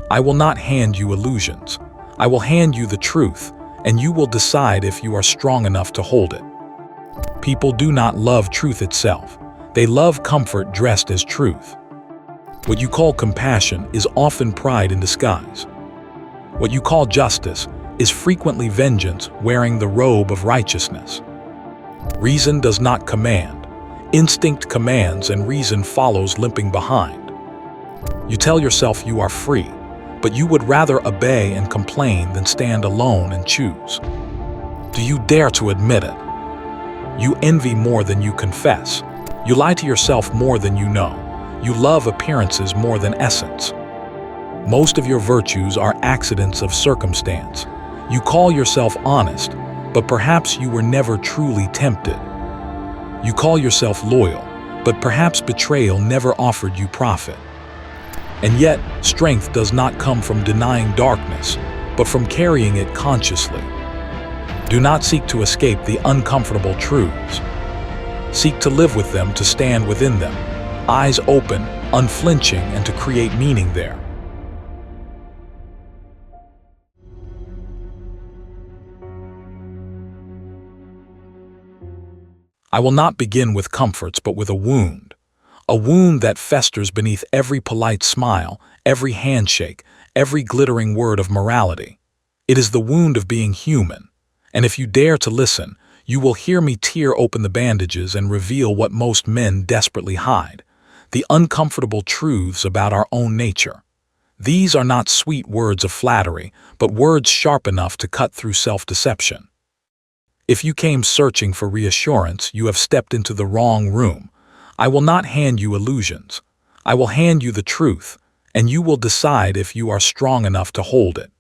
I will not hand you illusions. I will hand you the truth, and you will decide if you are strong enough to hold it. People do not love truth itself. They love comfort dressed as truth. What you call compassion is often pride in disguise. What you call justice is frequently vengeance wearing the robe of righteousness. Reason does not command. Instinct commands, and reason follows limping behind. You tell yourself you are free, but you would rather obey and complain than stand alone and choose. Do you dare to admit it? You envy more than you confess. You lie to yourself more than you know. You love appearances more than essence. Most of your virtues are accidents of circumstance. You call yourself honest, but perhaps you were never truly tempted. You call yourself loyal, but perhaps betrayal never offered you profit. And yet, strength does not come from denying darkness, but from carrying it consciously. Do not seek to escape the uncomfortable truths. Seek to live with them, to stand within them, eyes open, unflinching, and to create meaning there. I will not begin with comforts, but with a wound that festers beneath every polite smile, every handshake, every glittering word of morality. It is the wound of being human, and if you dare to listen, you will hear me tear open the bandages and reveal what most men desperately hide, the uncomfortable truths about our own nature. These are not sweet words of flattery, but words sharp enough to cut through self-deception. If you came searching for reassurance, you have stepped into the wrong room. I will not hand you illusions. I will hand you the truth, and you will decide if you are strong enough to hold it.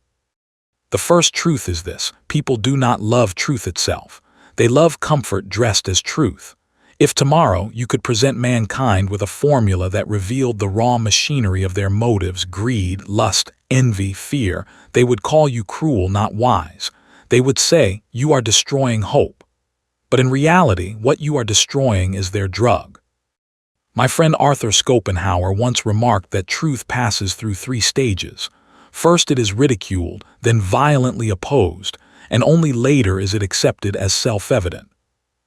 The first truth is this: people do not love truth itself. They love comfort dressed as truth. If tomorrow you could present mankind with a formula that revealed the raw machinery of their motives, greed, lust, envy, fear, they would call you cruel, not wise. They would say, you are destroying hope. But in reality, what you are destroying is their drug. My friend Arthur Schopenhauer once remarked that truth passes through 3 stages. First it is ridiculed, then violently opposed, and only later is it accepted as self-evident.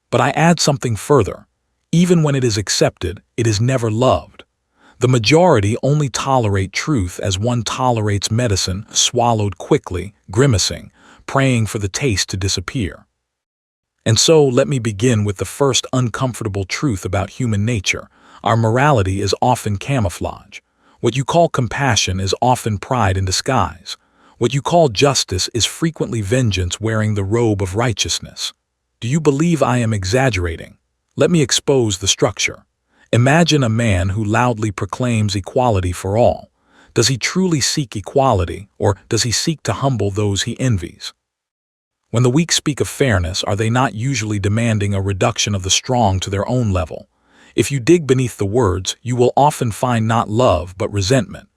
But I add something further. Even when it is accepted, it is never loved. The majority only tolerate truth as one tolerates medicine swallowed quickly, grimacing, praying for the taste to disappear. And so let me begin with the first uncomfortable truth about human nature. Our morality is often camouflage. What you call compassion is often pride in disguise. What you call justice is frequently vengeance wearing the robe of righteousness. Do you believe I am exaggerating? Let me expose the structure. Imagine a man who loudly proclaims equality for all. Does he truly seek equality, or does he seek to humble those he envies? When the weak speak of fairness, are they not usually demanding a reduction of the strong to their own level? If you dig beneath the words, you will often find not love but resentment.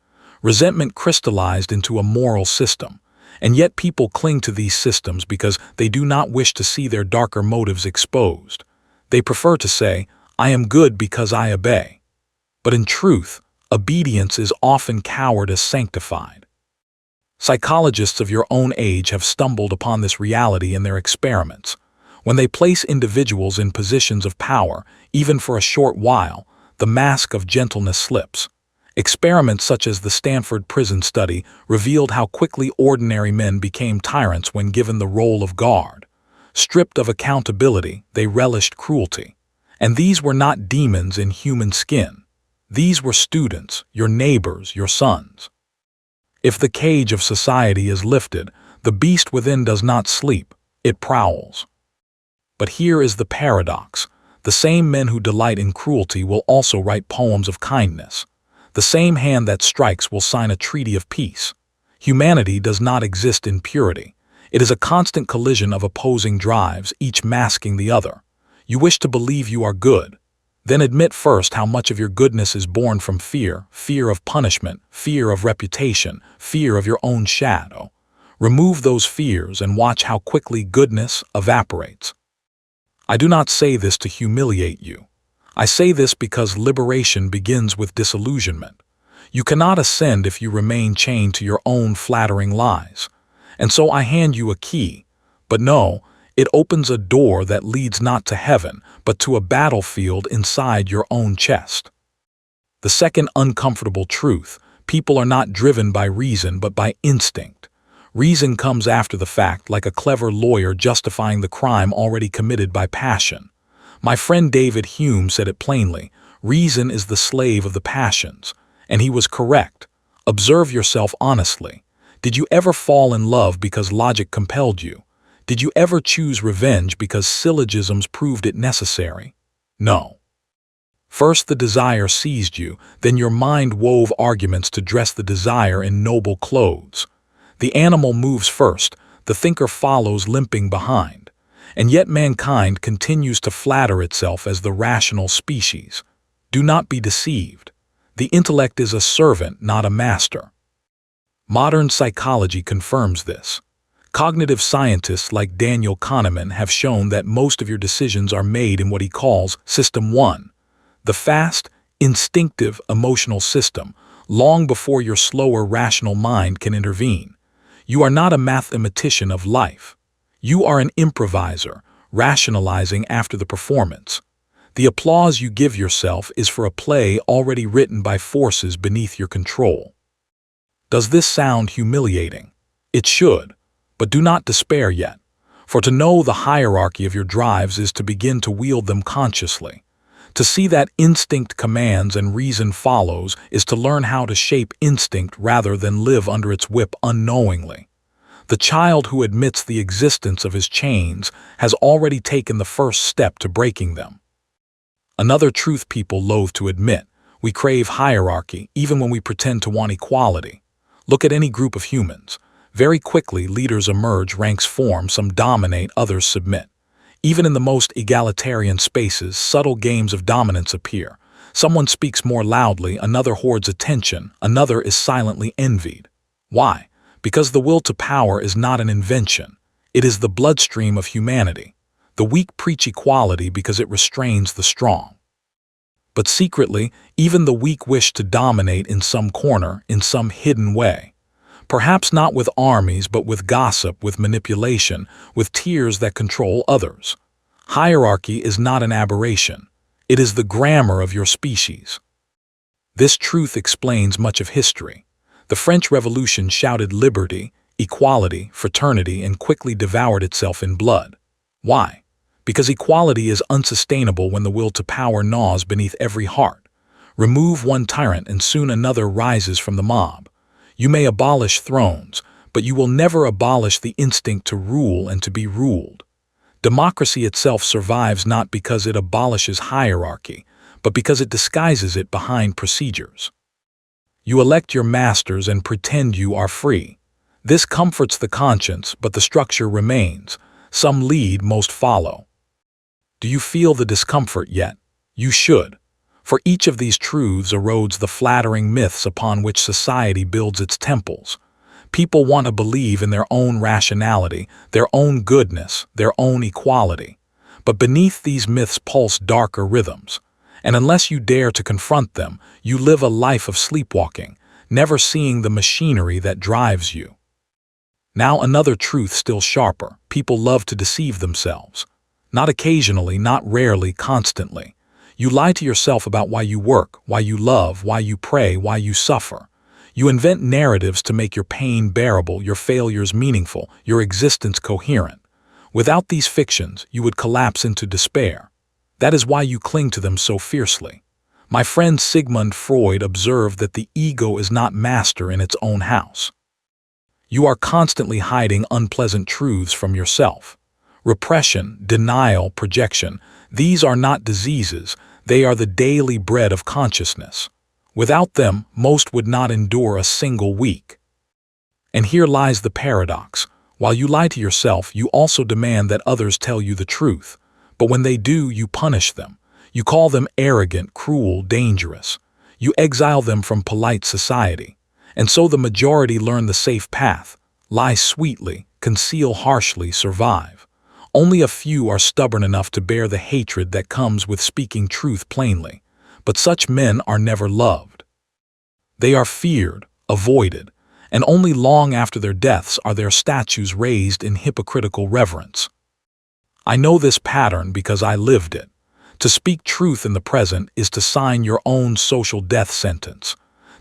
Resentment crystallized into a moral system. And yet people cling to these systems because they do not wish to see their darker motives exposed. They prefer to say, I am good because I obey. But in truth, obedience is often cowardice sanctified. Psychologists of your own age have stumbled upon this reality in their experiments. When they place individuals in positions of power, even for a short while, the mask of gentleness slips. Experiments such as the Stanford prison study revealed how quickly ordinary men became tyrants when given the role of guard. Stripped of accountability, they relished cruelty. And these were not demons in human skin. These were students, your neighbors, your sons. If the cage of society is lifted, the beast within does not sleep, it prowls. But here is the paradox. The same men who delight in cruelty will also write poems of kindness. The same hand that strikes will sign a treaty of peace. Humanity does not exist in purity. It is a constant collision of opposing drives, each masking the other. You wish to believe you are good. Then admit first how much of your goodness is born from fear, fear of punishment, fear of reputation, fear of your own shadow. Remove those fears and watch how quickly goodness evaporates. I do not say this to humiliate you. I say this because liberation begins with disillusionment. You cannot ascend if you remain chained to your own flattering lies. And so I hand you a key, but no, it opens a door that leads not to heaven, but to a battlefield inside your own chest. The second uncomfortable truth: people are not driven by reason but by instinct. Reason comes after the fact, like a clever lawyer justifying the crime already committed by passion. My friend David Hume said it plainly: reason is the slave of the passions. And he was correct. Observe yourself honestly. Did you ever fall in love because logic compelled you? Did you ever choose revenge because syllogisms proved it necessary? No. First the desire seized you, then your mind wove arguments to dress the desire in noble clothes. The animal moves first, the thinker follows limping behind. And yet mankind continues to flatter itself as the rational species. Do not be deceived. The intellect is a servant, not a master. Modern psychology confirms this. Cognitive scientists like Daniel Kahneman have shown that most of your decisions are made in what he calls System 1, the fast, instinctive, emotional system, long before your slower, rational mind can intervene. You are not a mathematician of life. You are an improviser, rationalizing after the performance. The applause you give yourself is for a play already written by forces beneath your control. Does this sound humiliating? It should, but do not despair yet. For to know the hierarchy of your drives is to begin to wield them consciously. To see that instinct commands and reason follows is to learn how to shape instinct rather than live under its whip unknowingly. The child who admits the existence of his chains has already taken the first step to breaking them. Another truth people loathe to admit: we crave hierarchy even when we pretend to want equality. Look at any group of humans. Very quickly leaders emerge, ranks form, some dominate, others submit. Even in the most egalitarian spaces, subtle games of dominance appear. Someone speaks more loudly, another hoards attention, another is silently envied. Why? Because the will to power is not an invention. It is the bloodstream of humanity. The weak preach equality because it restrains the strong. But secretly, even the weak wish to dominate in some corner, in some hidden way. Perhaps not with armies, but with gossip, with manipulation, with tears that control others. Hierarchy is not an aberration. It is the grammar of your species. This truth explains much of history. The French Revolution shouted liberty, equality, fraternity, and quickly devoured itself in blood. Why? Because equality is unsustainable when the will to power gnaws beneath every heart. Remove one tyrant and soon another rises from the mob. You may abolish thrones, but you will never abolish the instinct to rule and to be ruled. Democracy itself survives not because it abolishes hierarchy, but because it disguises it behind procedures. You elect your masters and pretend you are free. This comforts the conscience, but the structure remains. Some lead, most follow. Do you feel the discomfort yet? You should. For each of these truths erodes the flattering myths upon which society builds its temples. People want to believe in their own rationality, their own goodness, their own equality. But beneath these myths pulse darker rhythms. And unless you dare to confront them, you live a life of sleepwalking, never seeing the machinery that drives you. Now another truth still sharper: people love to deceive themselves. Not occasionally, not rarely, constantly. You lie to yourself about why you work, why you love, why you pray, why you suffer. You invent narratives to make your pain bearable, your failures meaningful, your existence coherent. Without these fictions, you would collapse into despair. That is why you cling to them so fiercely. My friend Sigmund Freud observed that the ego is not master in its own house. You are constantly hiding unpleasant truths from yourself. Repression, denial, projection, these are not diseases, they are the daily bread of consciousness. Without them, most would not endure a single week. And here lies the paradox. While you lie to yourself, you also demand that others tell you the truth. But when they do, you punish them. You call them arrogant, cruel, dangerous. You exile them from polite society. And so the majority learn the safe path: lie sweetly, conceal harshly, survive. Only a few are stubborn enough to bear the hatred that comes with speaking truth plainly. But such men are never loved. They are feared, avoided, and only long after their deaths are their statues raised in hypocritical reverence. I know this pattern because I lived it. To speak truth in the present is to sign your own social death sentence.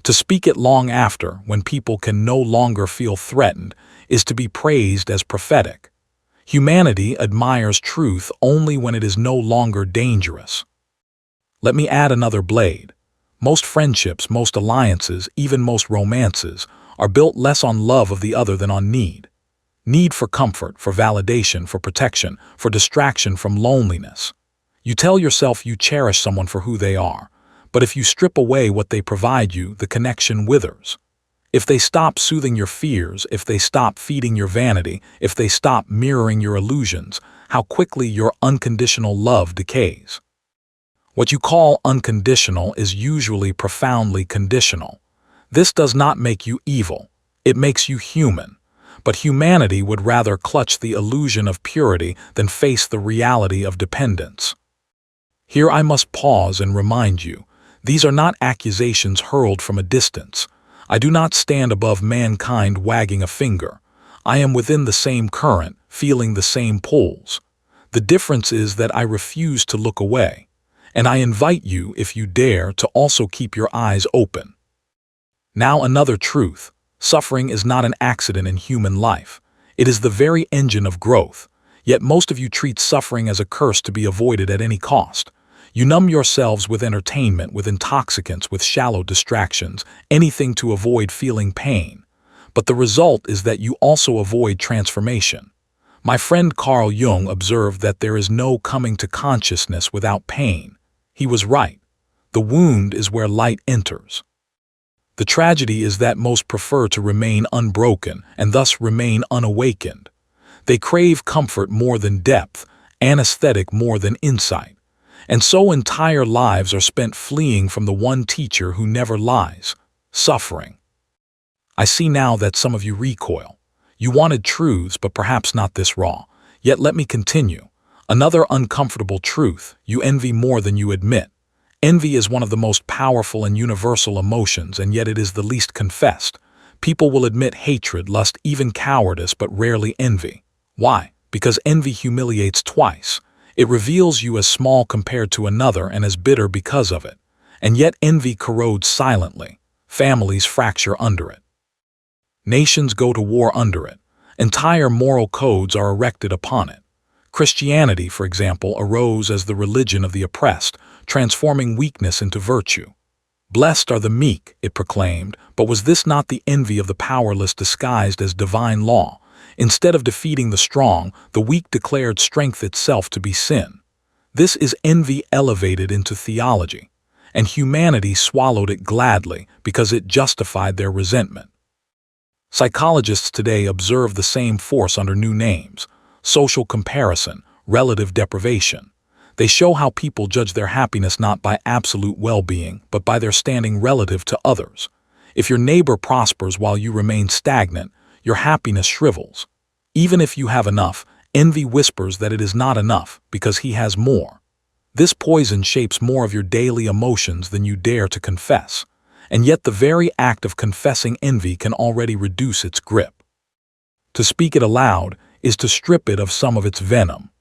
To speak it long after, when people can no longer feel threatened, is to be praised as prophetic. Humanity admires truth only when it is no longer dangerous. Let me add another blade. Most friendships, most alliances, even most romances, are built less on love of the other than on need. Need for comfort, for validation, for protection, for distraction from loneliness. You tell yourself you cherish someone for who they are, but if you strip away what they provide you, the connection withers. If they stop soothing your fears, if they stop feeding your vanity, if they stop mirroring your illusions, how quickly your unconditional love decays. What you call unconditional is usually profoundly conditional. This does not make you evil, it makes you human. But humanity would rather clutch the illusion of purity than face the reality of dependence. Here I must pause and remind you, these are not accusations hurled from a distance. I do not stand above mankind wagging a finger. I am within the same current, feeling the same pulls. The difference is that I refuse to look away. And I invite you, if you dare, to also keep your eyes open. Now another truth. Suffering is not an accident in human life. It is the very engine of growth. Yet most of you treat suffering as a curse to be avoided at any cost. You numb yourselves with entertainment, with intoxicants, with shallow distractions, anything to avoid feeling pain. But the result is that you also avoid transformation. My friend Carl Jung observed that there is no coming to consciousness without pain. He was right. The wound is where light enters. The tragedy is that most prefer to remain unbroken and thus remain unawakened. They crave comfort more than depth, anesthetic more than insight. And so entire lives are spent fleeing from the one teacher who never lies, suffering. I see now that some of you recoil. You wanted truths, but perhaps not this raw. Yet let me continue. Another uncomfortable truth: you envy more than you admit. Envy is one of the most powerful and universal emotions, and yet it is the least confessed. People will admit hatred, lust, even cowardice, but rarely envy. Why? Because envy humiliates twice. It reveals you as small compared to another and as bitter because of it. And yet envy corrodes silently. Families fracture under it. Nations go to war under it. Entire moral codes are erected upon it. Christianity, for example, arose as the religion of the oppressed, transforming weakness into virtue. Blessed are the meek, it proclaimed, but was this not the envy of the powerless disguised as divine law? Instead of defeating the strong, the weak declared strength itself to be sin. This is envy elevated into theology, and humanity swallowed it gladly because it justified their resentment. Psychologists today observe the same force under new names: social comparison, relative deprivation. They show how people judge their happiness not by absolute well-being, but by their standing relative to others. If your neighbor prospers while you remain stagnant, your happiness shrivels. Even if you have enough, envy whispers that it is not enough because he has more. This poison shapes more of your daily emotions than you dare to confess. And yet the very act of confessing envy can already reduce its grip. To speak it aloud is to strip it of some of its venom.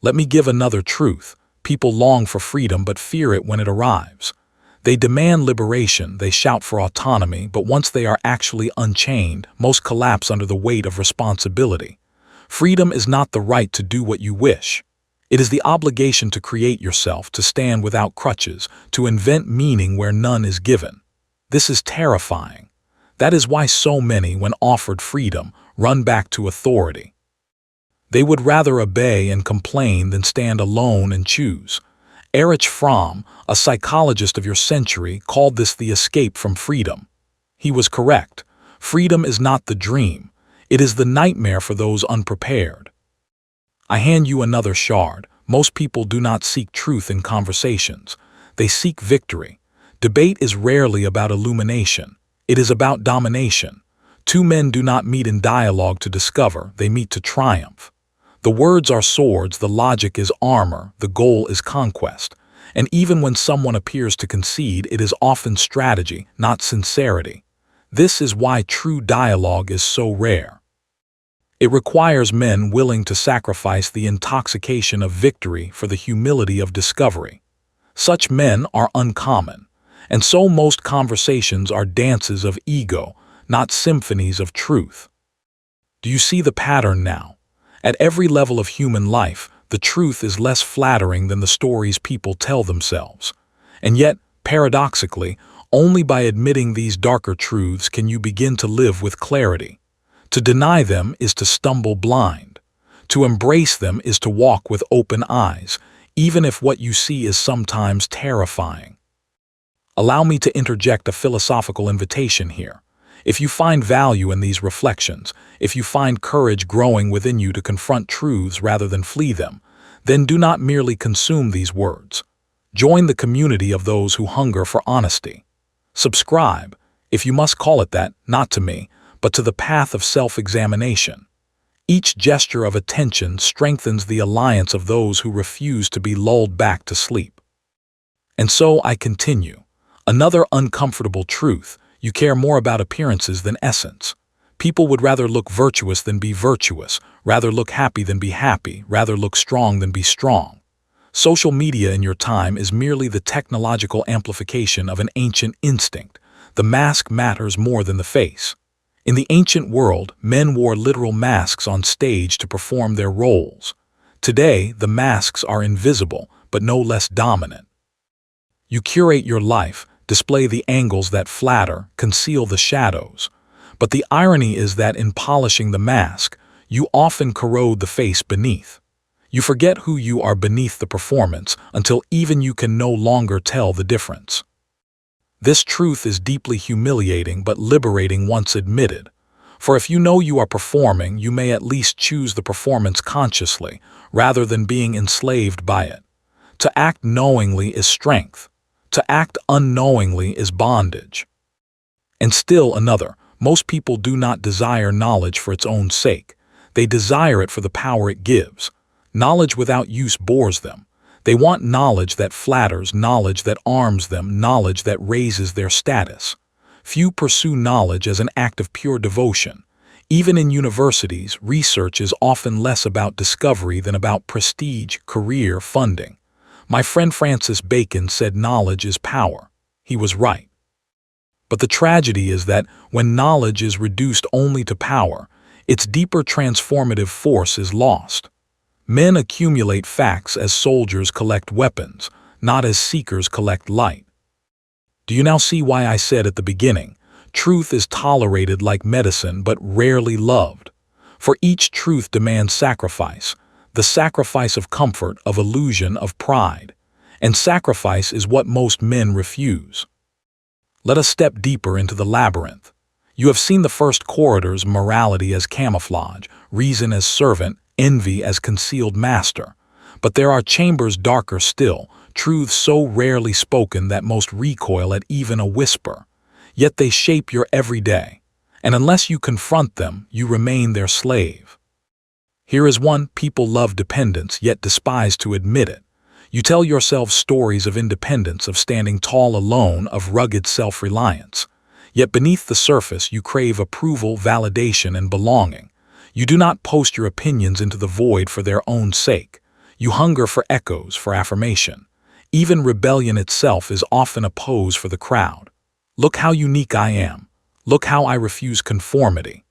Let me give another truth. People long for freedom but fear it when it arrives. They demand liberation, they shout for autonomy, but once they are actually unchained, most collapse under the weight of responsibility. Freedom is not the right to do what you wish. It is the obligation to create yourself, to stand without crutches, to invent meaning where none is given. This is terrifying. That is why so many, when offered freedom, run back to authority. They would rather obey and complain than stand alone and choose. Erich Fromm, a psychologist of your century, called this the escape from freedom. He was correct. Freedom is not the dream. It is the nightmare for those unprepared. I hand you another shard. Most people do not seek truth in conversations. They seek victory. Debate is rarely about illumination. It is about domination. Two men do not meet in dialogue to discover, they meet to triumph. The words are swords, the logic is armor, the goal is conquest. And even when someone appears to concede, it is often strategy, not sincerity. This is why true dialogue is so rare. It requires men willing to sacrifice the intoxication of victory for the humility of discovery. Such men are uncommon, and so most conversations are dances of ego, not symphonies of truth. Do you see the pattern now? At every level of human life, the truth is less flattering than the stories people tell themselves. And yet, paradoxically, only by admitting these darker truths can you begin to live with clarity. To deny them is to stumble blind. To embrace them is to walk with open eyes, even if what you see is sometimes terrifying. Allow me to interject a philosophical invitation here. If you find value in these reflections, if you find courage growing within you to confront truths rather than flee them, then do not merely consume these words. Join the community of those who hunger for honesty. Subscribe, if you must call it that, not to me, but to the path of self-examination. Each gesture of attention strengthens the alliance of those who refuse to be lulled back to sleep. And so I continue. Another uncomfortable truth: you care more about appearances than essence. People would rather look virtuous than be virtuous, rather look happy than be happy, rather look strong than be strong. Social media in your time is merely the technological amplification of an ancient instinct. The mask matters more than the face. In the ancient world, men wore literal masks on stage to perform their roles. Today, the masks are invisible, but no less dominant. You curate your life, display the angles that flatter, conceal the shadows. But the irony is that in polishing the mask, you often corrode the face beneath. You forget who you are beneath the performance until even you can no longer tell the difference. This truth is deeply humiliating but liberating once admitted. For if you know you are performing, you may at least choose the performance consciously, rather than being enslaved by it. To act knowingly is strength. To act unknowingly is bondage. And still another, most people do not desire knowledge for its own sake. They desire it for the power it gives. Knowledge without use bores them. They want knowledge that flatters, knowledge that arms them, knowledge that raises their status. Few pursue knowledge as an act of pure devotion. Even in universities, research is often less about discovery than about prestige, career, funding. My friend Francis Bacon said knowledge is power. He was right. But the tragedy is that when knowledge is reduced only to power, its deeper transformative force is lost. Men accumulate facts as soldiers collect weapons, not as seekers collect light. Do you now see why I said at the beginning, truth is tolerated like medicine but rarely loved? For each truth demands sacrifice, the sacrifice of comfort, of illusion, of pride. And sacrifice is what most men refuse. Let us step deeper into the labyrinth. You have seen the first corridors: morality as camouflage, reason as servant, envy as concealed master. But there are chambers darker still, truths so rarely spoken that most recoil at even a whisper. Yet they shape your everyday, and unless you confront them, you remain their slave. Here is one: people love dependence, yet despise to admit it. You tell yourselves stories of independence, of standing tall alone, of rugged self-reliance. Yet beneath the surface, you crave approval, validation, and belonging. You do not post your opinions into the void for their own sake. You hunger for echoes, for affirmation. Even rebellion itself is often a pose for the crowd. Look how unique I am. Look how I refuse conformity.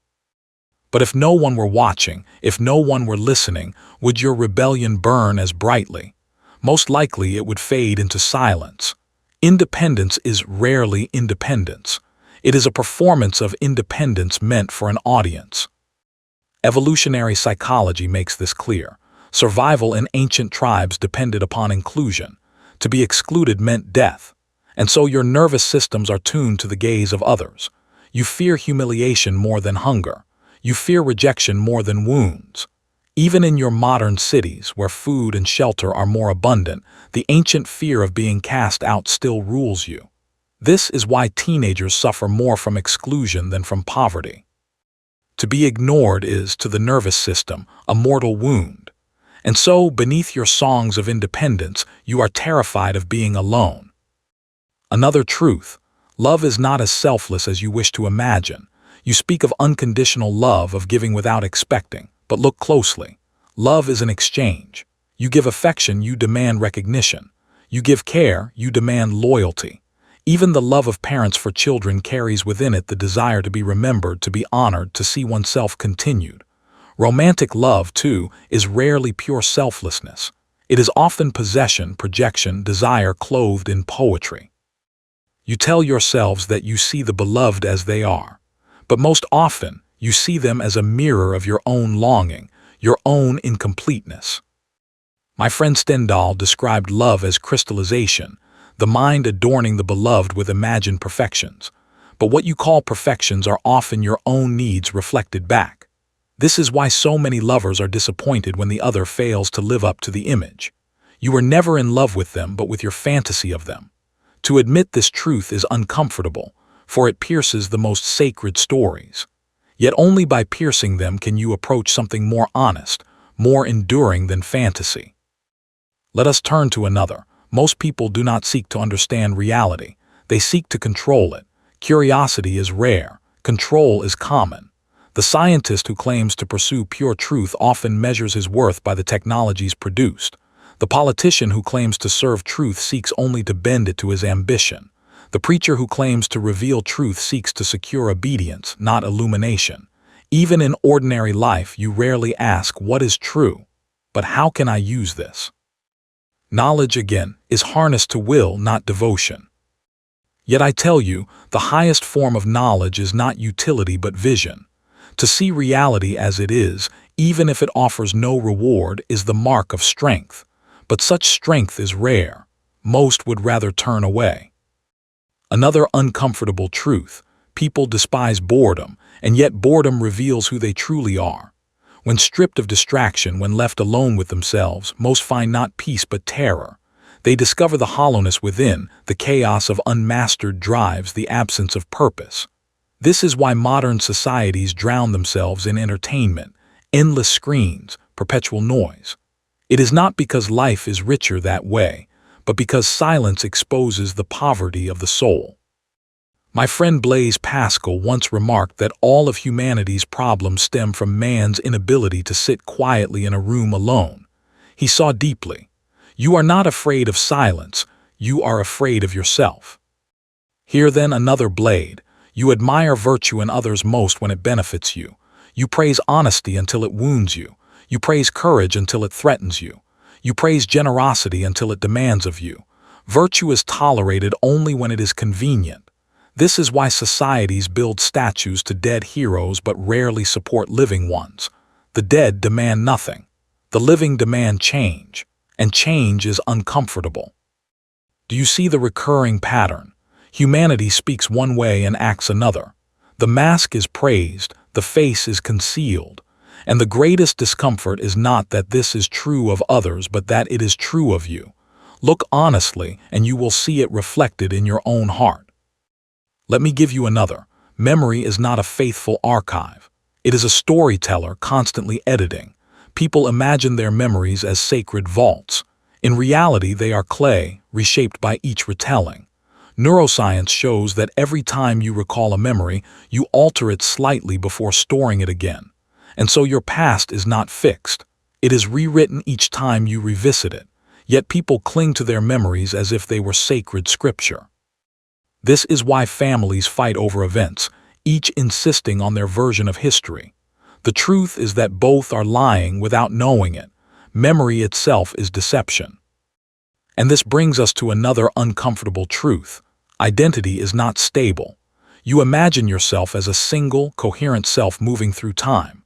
But if no one were watching, if no one were listening, would your rebellion burn as brightly? Most likely it would fade into silence. Independence is rarely independence. It is a performance of independence meant for an audience. Evolutionary psychology makes this clear. Survival in ancient tribes depended upon inclusion. To be excluded meant death. And so your nervous systems are tuned to the gaze of others. You fear humiliation more than hunger. You fear rejection more than wounds. Even in your modern cities, where food and shelter are more abundant, the ancient fear of being cast out still rules you. This is why teenagers suffer more from exclusion than from poverty. To be ignored is, to the nervous system, a mortal wound. And so, beneath your songs of independence, you are terrified of being alone. Another truth: love is not as selfless as you wish to imagine. You speak of unconditional love, of giving without expecting, but look closely. Love is an exchange. You give affection, you demand recognition. You give care, you demand loyalty. Even the love of parents for children carries within it the desire to be remembered, to be honored, to see oneself continued. Romantic love, too, is rarely pure selflessness. It is often possession, projection, desire clothed in poetry. You tell yourselves that you see the beloved as they are, but most often you see them as a mirror of your own longing, your own incompleteness. My friend Stendhal described love as crystallization, the mind adorning the beloved with imagined perfections. But what you call perfections are often your own needs reflected back. This is why so many lovers are disappointed when the other fails to live up to the image. You were never in love with them, but with your fantasy of them. To admit this truth is uncomfortable, for it pierces the most sacred stories. Yet only by piercing them can you approach something more honest, more enduring than fantasy. Let us turn to another. Most people do not seek to understand reality. They seek to control it. Curiosity is rare. Control is common. The scientist who claims to pursue pure truth often measures his worth by the technologies produced. The politician who claims to serve truth seeks only to bend it to his ambition. The preacher who claims to reveal truth seeks to secure obedience, not illumination. Even in ordinary life, you rarely ask, "What is true?" but "How can I use this?" Knowledge, again, is harnessed to will, not devotion. Yet I tell you, the highest form of knowledge is not utility but vision. To see reality as it is, even if it offers no reward, is the mark of strength. But such strength is rare. Most would rather turn away. Another uncomfortable truth: people despise boredom, and yet boredom reveals who they truly are. When stripped of distraction, when left alone with themselves, most find not peace but terror. They discover the hollowness within, the chaos of unmastered drives, the absence of purpose. This is why modern societies drown themselves in entertainment, endless screens, perpetual noise. It is not because life is richer that way, but because silence exposes the poverty of the soul. My friend Blaise Pascal once remarked that all of humanity's problems stem from man's inability to sit quietly in a room alone. He saw deeply. You are not afraid of silence, you are afraid of yourself. Here then another blade. You admire virtue in others most when it benefits you. You praise honesty until it wounds you. You praise courage until it threatens you. You praise generosity until it demands of you. Virtue is tolerated only when it is convenient. This is why societies build statues to dead heroes but rarely support living ones. The dead demand nothing. The living demand change, and change is uncomfortable. Do you see the recurring pattern? Humanity speaks one way and acts another. The mask is praised, the face is concealed. And the greatest discomfort is not that this is true of others, but that it is true of you. Look honestly, and you will see it reflected in your own heart. Let me give you another. Memory is not a faithful archive. It is a storyteller constantly editing. People imagine their memories as sacred vaults. In reality, they are clay, reshaped by each retelling. Neuroscience shows that every time you recall a memory, you alter it slightly before storing it again. And so your past is not fixed. It is rewritten each time you revisit it. Yet people cling to their memories as if they were sacred scripture. This is why families fight over events, each insisting on their version of history. The truth is that both are lying without knowing it. Memory itself is deception. And this brings us to another uncomfortable truth. Identity is not stable. You imagine yourself as a single, coherent self moving through time.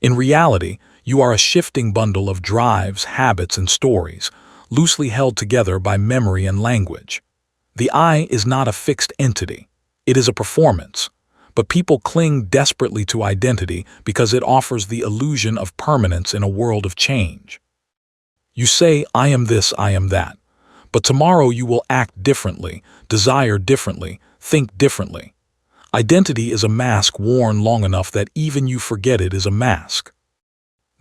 In reality, you are a shifting bundle of drives, habits, and stories, loosely held together by memory and language. The I is not a fixed entity. It is a performance. But people cling desperately to identity because it offers the illusion of permanence in a world of change. You say, "I am this, I am that." But tomorrow you will act differently, desire differently, think differently. Identity is a mask worn long enough that even you forget it is a mask.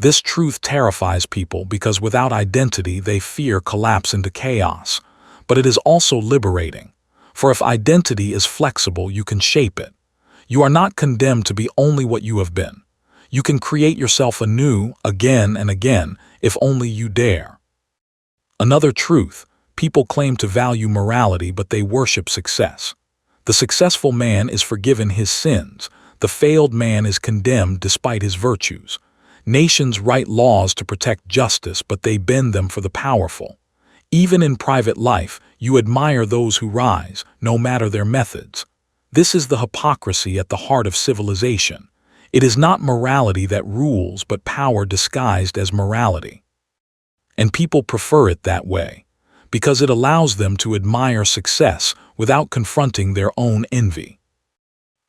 This truth terrifies people because without identity they fear collapse into chaos. But it is also liberating. For if identity is flexible, you can shape it. You are not condemned to be only what you have been. You can create yourself anew, again and again, if only you dare. Another truth: people claim to value morality, but they worship success. The successful man is forgiven his sins. The failed man is condemned despite his virtues. Nations write laws to protect justice, but they bend them for the powerful. Even in private life, you admire those who rise, no matter their methods. This is the hypocrisy at the heart of civilization. It is not morality that rules, but power disguised as morality. And people prefer it that way, because it allows them to admire success without confronting their own envy.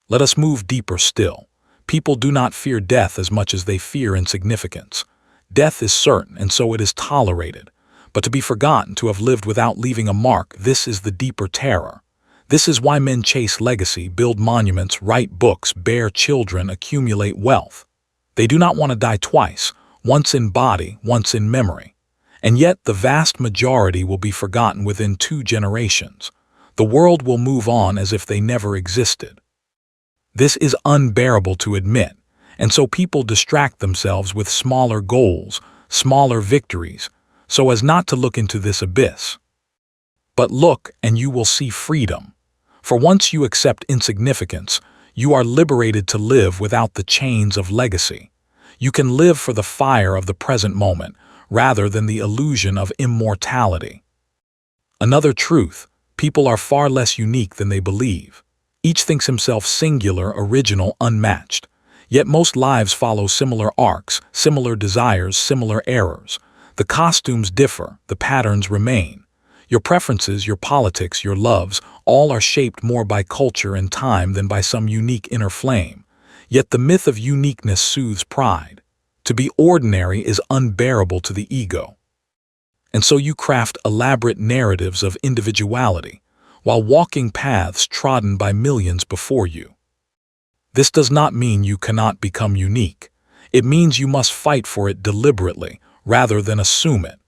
Let us move deeper still. People do not fear death as much as they fear insignificance. Death is certain, and so it is tolerated. But to be forgotten, to have lived without leaving a mark, this is the deeper terror. This is why men chase legacy, build monuments, write books, bear children, accumulate wealth. They do not want to die twice, once in body, once in memory. And yet the vast majority will be forgotten within 2 generations. The world will move on as if they never existed. This is unbearable to admit, and so people distract themselves with smaller goals, smaller victories, so as not to look into this abyss. But look, and you will see freedom. For once you accept insignificance, you are liberated to live without the chains of legacy. You can live for the fire of the present moment, rather than the illusion of immortality. Another truth: people are far less unique than they believe. Each thinks himself singular, original, unmatched. Yet most lives follow similar arcs, similar desires, similar errors. The costumes differ, the patterns remain. Your preferences, your politics, your loves, all are shaped more by culture and time than by some unique inner flame. Yet the myth of uniqueness soothes pride. To be ordinary is unbearable to the ego. And so you craft elaborate narratives of individuality, while walking paths trodden by millions before you. This does not mean you cannot become unique. It means you must fight for it deliberately, rather than assume it.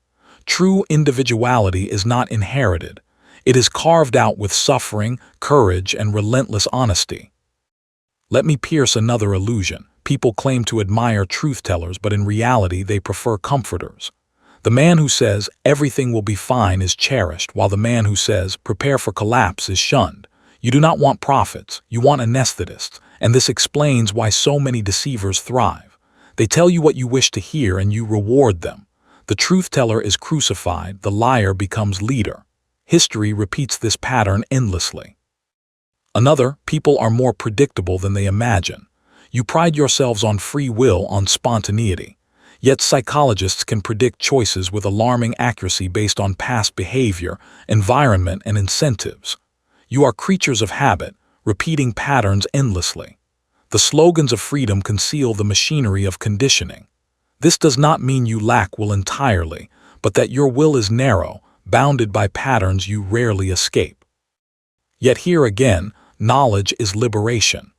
True individuality is not inherited. It is carved out with suffering, courage, and relentless honesty. Let me pierce another illusion. People claim to admire truth-tellers, but in reality they prefer comforters. The man who says, "everything will be fine," is cherished, while the man who says, "prepare for collapse," is shunned. You do not want prophets, you want anesthetists, and this explains why so many deceivers thrive. They tell you what you wish to hear and you reward them. The truth-teller is crucified, the liar becomes leader. History repeats this pattern endlessly. Another: people are more predictable than they imagine. You pride yourselves on free will, on spontaneity. Yet psychologists can predict choices with alarming accuracy based on past behavior, environment, and incentives. You are creatures of habit, repeating patterns endlessly. The slogans of freedom conceal the machinery of conditioning. This does not mean you lack will entirely, but that your will is narrow, bounded by patterns you rarely escape. Yet here again, knowledge is liberation.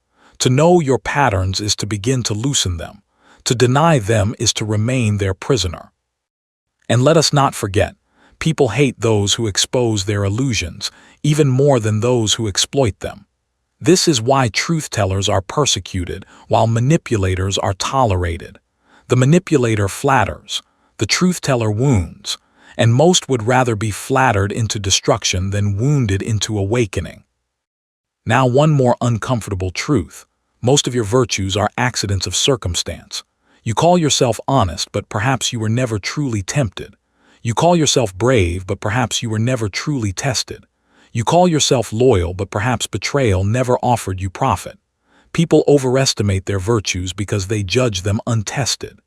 To know your patterns is to begin to loosen them. To deny them is to remain their prisoner. And let us not forget, people hate those who expose their illusions, even more than those who exploit them. This is why truth-tellers are persecuted, while manipulators are tolerated. The manipulator flatters, the truth-teller wounds, and most would rather be flattered into destruction than wounded into awakening. Now one more uncomfortable truth: most of your virtues are accidents of circumstance. You call yourself honest, but perhaps you were never truly tempted. You call yourself brave, but perhaps you were never truly tested. You call yourself loyal, but perhaps betrayal never offered you profit. People overestimate their virtues because they judge them untested.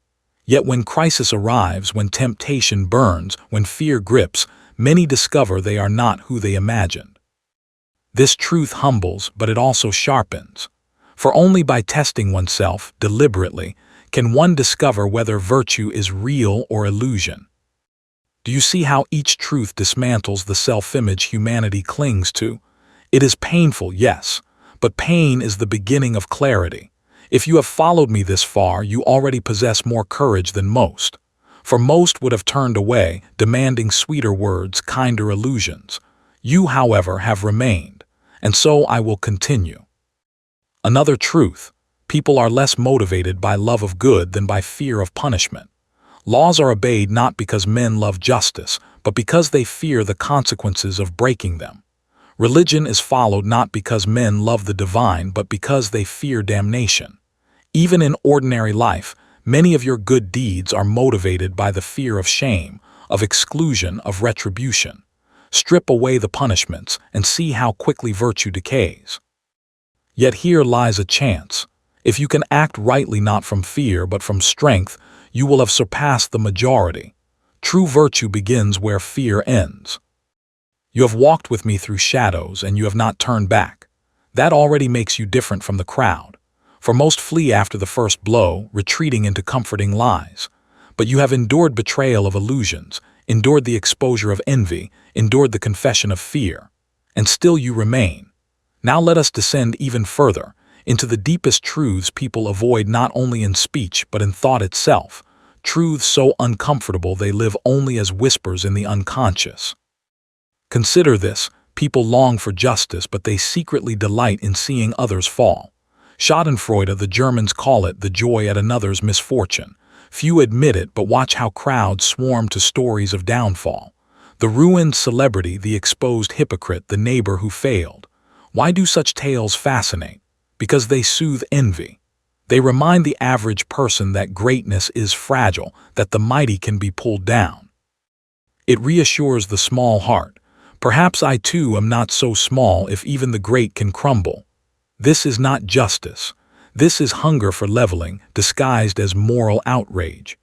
Yet when crisis arrives, when temptation burns, when fear grips, many discover they are not who they imagined. This truth humbles, but it also sharpens. For only by testing oneself deliberately can one discover whether virtue is real or illusion. Do you see how each truth dismantles the self-image humanity clings to? It is painful, yes, but pain is the beginning of clarity. If you have followed me this far, you already possess more courage than most. For most would have turned away, demanding sweeter words, kinder illusions. You, however, have remained, and so I will continue. Another truth: people are less motivated by love of good than by fear of punishment. Laws are obeyed not because men love justice, but because they fear the consequences of breaking them. Religion is followed not because men love the divine, but because they fear damnation. Even in ordinary life, many of your good deeds are motivated by the fear of shame, of exclusion, of retribution. Strip away the punishments and see how quickly virtue decays. Yet here lies a chance. If you can act rightly not from fear but from strength, you will have surpassed the majority. True virtue begins where fear ends. You have walked with me through shadows and you have not turned back. That already makes you different from the crowd. For most flee after the first blow, retreating into comforting lies. But you have endured betrayal of illusions, endured the exposure of envy, endured the confession of fear. And still you remain. Now let us descend even further, into the deepest truths people avoid not only in speech but in thought itself, truths so uncomfortable they live only as whispers in the unconscious. Consider this: people long for justice, but they secretly delight in seeing others fall. Schadenfreude, the Germans call it, the joy at another's misfortune. Few admit it, but watch how crowds swarm to stories of downfall. The ruined celebrity, the exposed hypocrite, the neighbor who failed. Why do such tales fascinate? Because they soothe envy. They remind the average person that greatness is fragile, that the mighty can be pulled down. It reassures the small heart. Perhaps I too am not so small if even the great can crumble. This is not justice. This is hunger for leveling, disguised as moral outrage.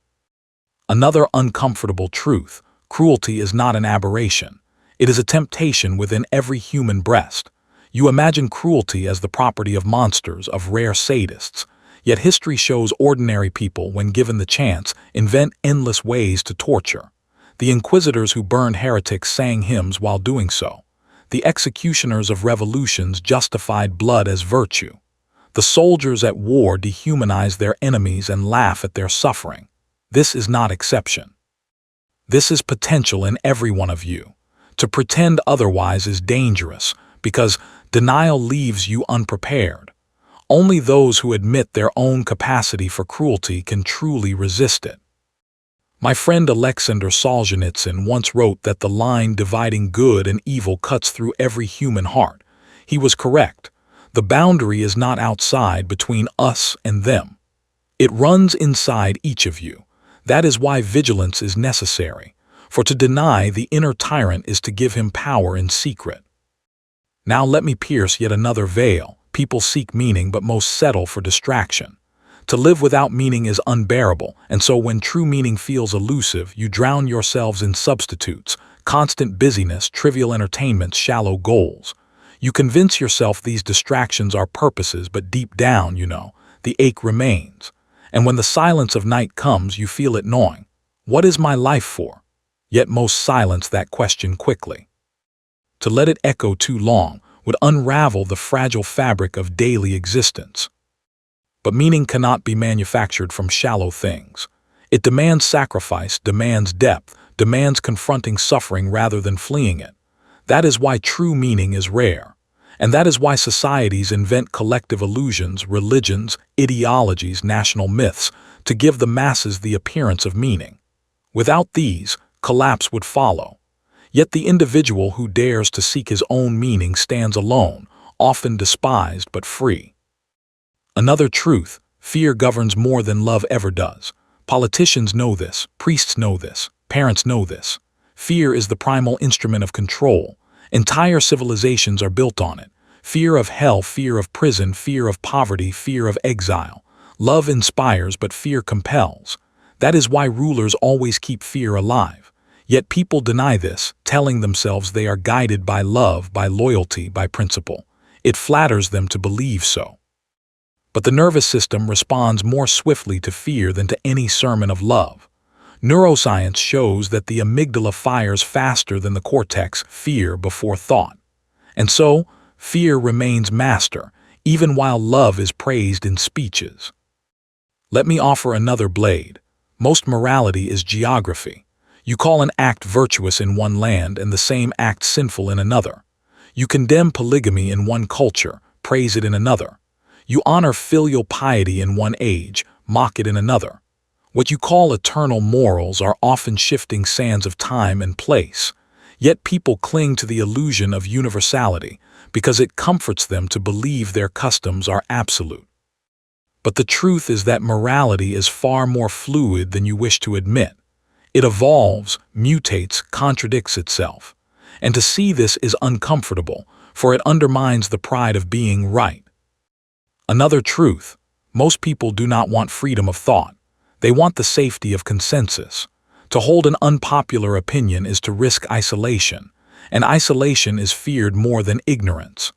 Another uncomfortable truth: cruelty is not an aberration. It is a temptation within every human breast. You imagine cruelty as the property of monsters, of rare sadists. Yet history shows ordinary people, when given the chance, invent endless ways to torture. The inquisitors who burned heretics sang hymns while doing so. The executioners of revolutions justified blood as virtue. The soldiers at war dehumanize their enemies and laugh at their suffering. This is not exception. This is potential in every one of you. To pretend otherwise is dangerous, because denial leaves you unprepared. Only those who admit their own capacity for cruelty can truly resist it. My friend Alexander Solzhenitsyn once wrote that the line dividing good and evil cuts through every human heart. He was correct. The boundary is not outside, between us and them. It runs inside each of you. That is why vigilance is necessary. For to deny the inner tyrant is to give him power in secret. Now let me pierce yet another veil. People seek meaning but most settle for distraction. To live without meaning is unbearable, and so when true meaning feels elusive, you drown yourselves in substitutes, constant busyness, trivial entertainments, shallow goals. You convince yourself these distractions are purposes, but deep down, the ache remains. And when the silence of night comes, you feel it gnawing. What is my life for? Yet most silence that question quickly. To let it echo too long would unravel the fragile fabric of daily existence. But meaning cannot be manufactured from shallow things. It demands sacrifice, demands depth, demands confronting suffering rather than fleeing it. That is why true meaning is rare. And that is why societies invent collective illusions, religions, ideologies, national myths, to give the masses the appearance of meaning. Without these, collapse would follow. Yet the individual who dares to seek his own meaning stands alone, often despised but free. Another truth: fear governs more than love ever does. Politicians know this, priests know this, parents know this. Fear is the primal instrument of control. Entire civilizations are built on it. Fear of hell, fear of prison, fear of poverty, fear of exile. Love inspires, but fear compels. That is why rulers always keep fear alive. Yet people deny this, telling themselves they are guided by love, by loyalty, by principle. It flatters them to believe so. But the nervous system responds more swiftly to fear than to any sermon of love. Neuroscience shows that the amygdala fires faster than the cortex, fear before thought. And so, fear remains master, even while love is praised in speeches. Let me offer another blade. Most morality is geography. You call an act virtuous in one land and the same act sinful in another. You condemn polygamy in one culture, praise it in another. You honor filial piety in one age, mock it in another. What you call eternal morals are often shifting sands of time and place. Yet people cling to the illusion of universality because it comforts them to believe their customs are absolute. But the truth is that morality is far more fluid than you wish to admit. It evolves, mutates, contradicts itself. And to see this is uncomfortable, for it undermines the pride of being right. Another truth: most people do not want freedom of thought. They want the safety of consensus. To hold an unpopular opinion is to risk isolation, and isolation is feared more than ignorance.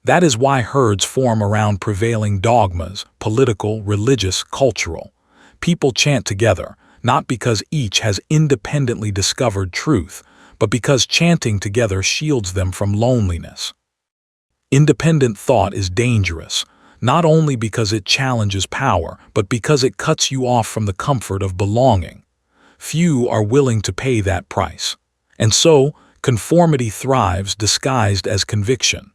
That is why herds form around prevailing dogmas, political, religious, cultural. People chant together, not because each has independently discovered truth, but because chanting together shields them from loneliness. Independent thought is dangerous, not only because it challenges power, but because it cuts you off from the comfort of belonging. Few are willing to pay that price. And so, conformity thrives disguised as conviction.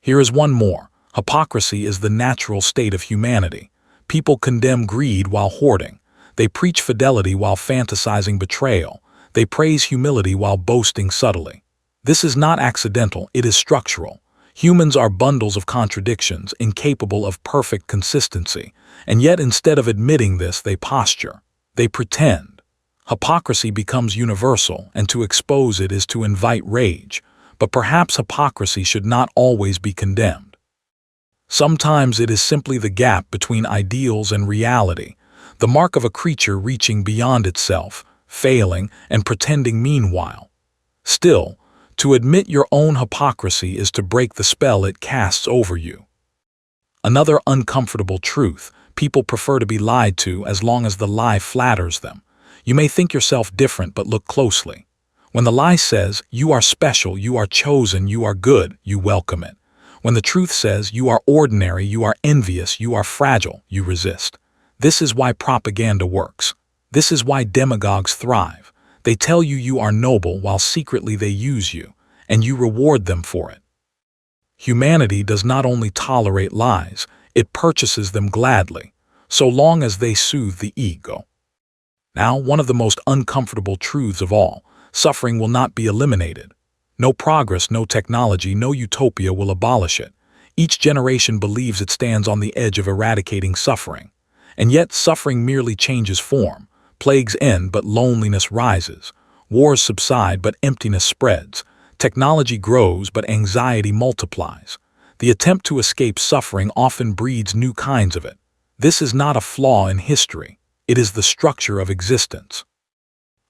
Here is one more. Hypocrisy is the natural state of humanity. People condemn greed while hoarding. They preach fidelity while fantasizing betrayal. They praise humility while boasting subtly. This is not accidental, it is structural. Humans are bundles of contradictions, incapable of perfect consistency, and yet instead of admitting this, they posture. They pretend. Hypocrisy becomes universal, and to expose it is to invite rage. But perhaps hypocrisy should not always be condemned. Sometimes it is simply the gap between ideals and reality, the mark of a creature reaching beyond itself, failing, and pretending meanwhile. Still, to admit your own hypocrisy is to break the spell it casts over you. Another uncomfortable truth: people prefer to be lied to as long as the lie flatters them. You may think yourself different, but look closely. When the lie says, you are special, you are chosen, you are good, you welcome it. When the truth says, you are ordinary, you are envious, you are fragile, you resist. This is why propaganda works. This is why demagogues thrive. They tell you you are noble while secretly they use you, and you reward them for it. Humanity does not only tolerate lies, it purchases them gladly, so long as they soothe the ego. Now, one of the most uncomfortable truths of all: suffering will not be eliminated. No progress, no technology, no utopia will abolish it. Each generation believes it stands on the edge of eradicating suffering. And yet suffering merely changes form. Plagues end, but loneliness rises. Wars subside, but emptiness spreads. Technology grows, but anxiety multiplies. The attempt to escape suffering often breeds new kinds of it. This is not a flaw in history. It is the structure of existence.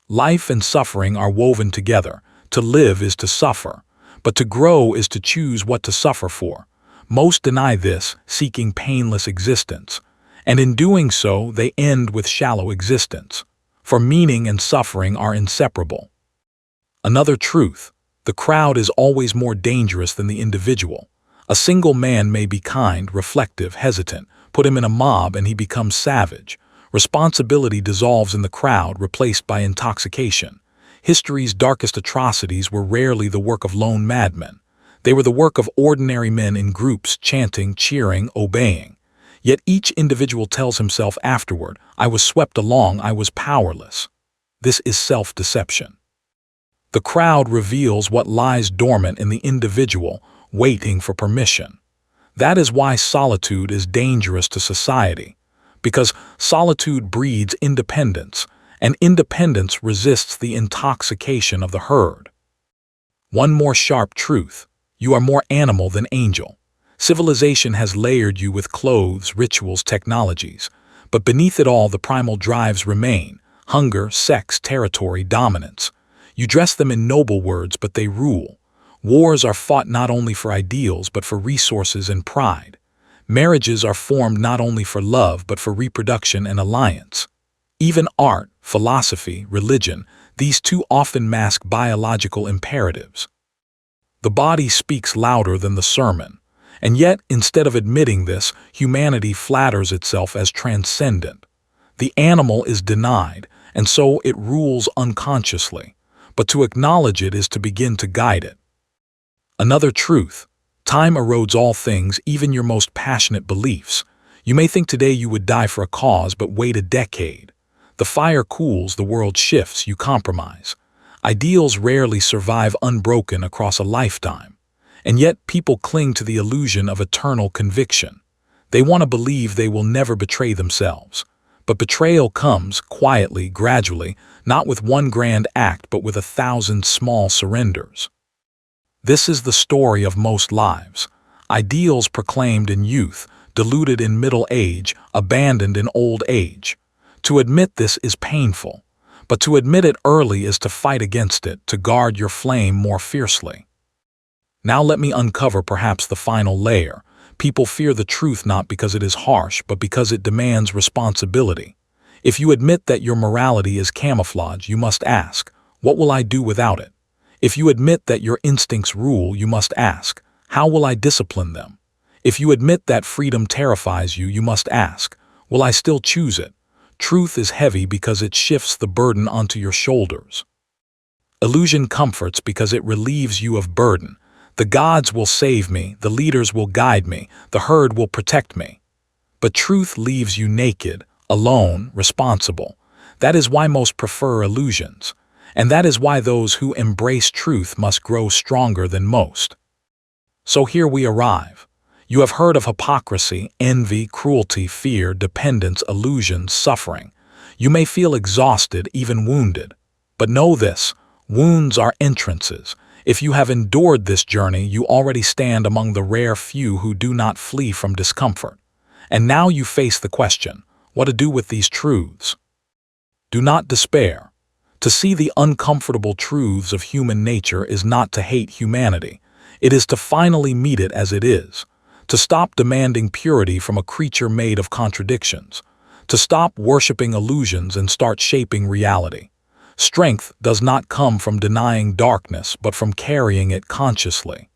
Life and suffering are woven together. To live is to suffer, but to grow is to choose what to suffer for. Most deny this, seeking painless existence, and in doing so, they end with shallow existence. For meaning and suffering are inseparable. Another truth: the crowd is always more dangerous than the individual. A single man may be kind, reflective, hesitant. Put him in a mob and he becomes savage. Responsibility dissolves in the crowd, replaced by intoxication. History's darkest atrocities were rarely the work of lone madmen. They were the work of ordinary men in groups, chanting, cheering, obeying. Yet each individual tells himself afterward, I was swept along, I was powerless. This is self-deception. The crowd reveals what lies dormant in the individual, waiting for permission. That is why solitude is dangerous to society, because solitude breeds independence, and independence resists the intoxication of the herd. One more sharp truth: you are more animal than angel. Civilization has layered you with clothes, rituals, technologies, but beneath it all the primal drives remain: hunger, sex, territory, dominance. You dress them in noble words, but they rule. Wars are fought not only for ideals, but for resources and pride. Marriages are formed not only for love, but for reproduction and alliance. Even art, philosophy, religion, these too often mask biological imperatives. The body speaks louder than the sermon, And yet, instead of admitting this, humanity flatters itself as transcendent. The animal is denied, and so it rules unconsciously. But to acknowledge it is to begin to guide it. Another truth: time erodes all things, even your most passionate beliefs. You may think today you would die for a cause, but wait a decade. The fire cools, the world shifts, you compromise. Ideals rarely survive unbroken across a lifetime. And yet people cling to the illusion of eternal conviction. They want to believe they will never betray themselves. But betrayal comes quietly, gradually, not with one grand act, but with 1,000 small surrenders. This is the story of most lives. Ideals proclaimed in youth, diluted in middle age, abandoned in old age. To admit this is painful, but to admit it early is to fight against it, to guard your flame more fiercely. Now let me uncover perhaps the final layer. People fear the truth not because it is harsh, but because it demands responsibility. If you admit that your morality is camouflage, you must ask, what will I do without it? If you admit that your instincts rule, you must ask, how will I discipline them? If you admit that freedom terrifies you, you must ask, will I still choose it? Truth is heavy because it shifts the burden onto your shoulders. Illusion comforts because it relieves you of burden. The gods will save me, the leaders will guide me, the herd will protect me. But truth leaves you naked, alone, responsible. That is why most prefer illusions. And that is why those who embrace truth must grow stronger than most. So here we arrive. You have heard of hypocrisy, envy, cruelty, fear, dependence, illusions, suffering. You may feel exhausted, even wounded. But know this: wounds are entrances. If you have endured this journey, you already stand among the rare few who do not flee from discomfort. And now you face the question, what to do with these truths? Do not despair. To see the uncomfortable truths of human nature is not to hate humanity. It is to finally meet it as it is. To stop demanding purity from a creature made of contradictions. To stop worshiping illusions and start shaping reality. Strength does not come from denying darkness, but from carrying it consciously.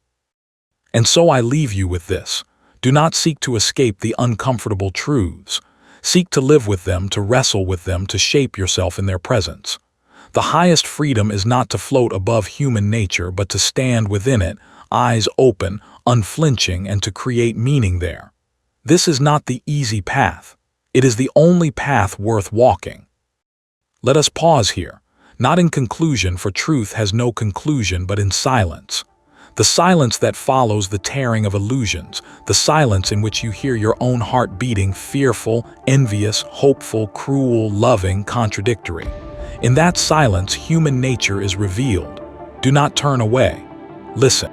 And so I leave you with this. Do not seek to escape the uncomfortable truths. Seek to live with them, to wrestle with them, to shape yourself in their presence. The highest freedom is not to float above human nature, but to stand within it, eyes open, unflinching, and to create meaning there. This is not the easy path. It is the only path worth walking. Let us pause here. Not in conclusion, for truth has no conclusion, but in silence. The silence that follows the tearing of illusions, the silence in which you hear your own heart beating, fearful, envious, hopeful, cruel, loving, contradictory. In that silence, human nature is revealed. Do not turn away. Listen.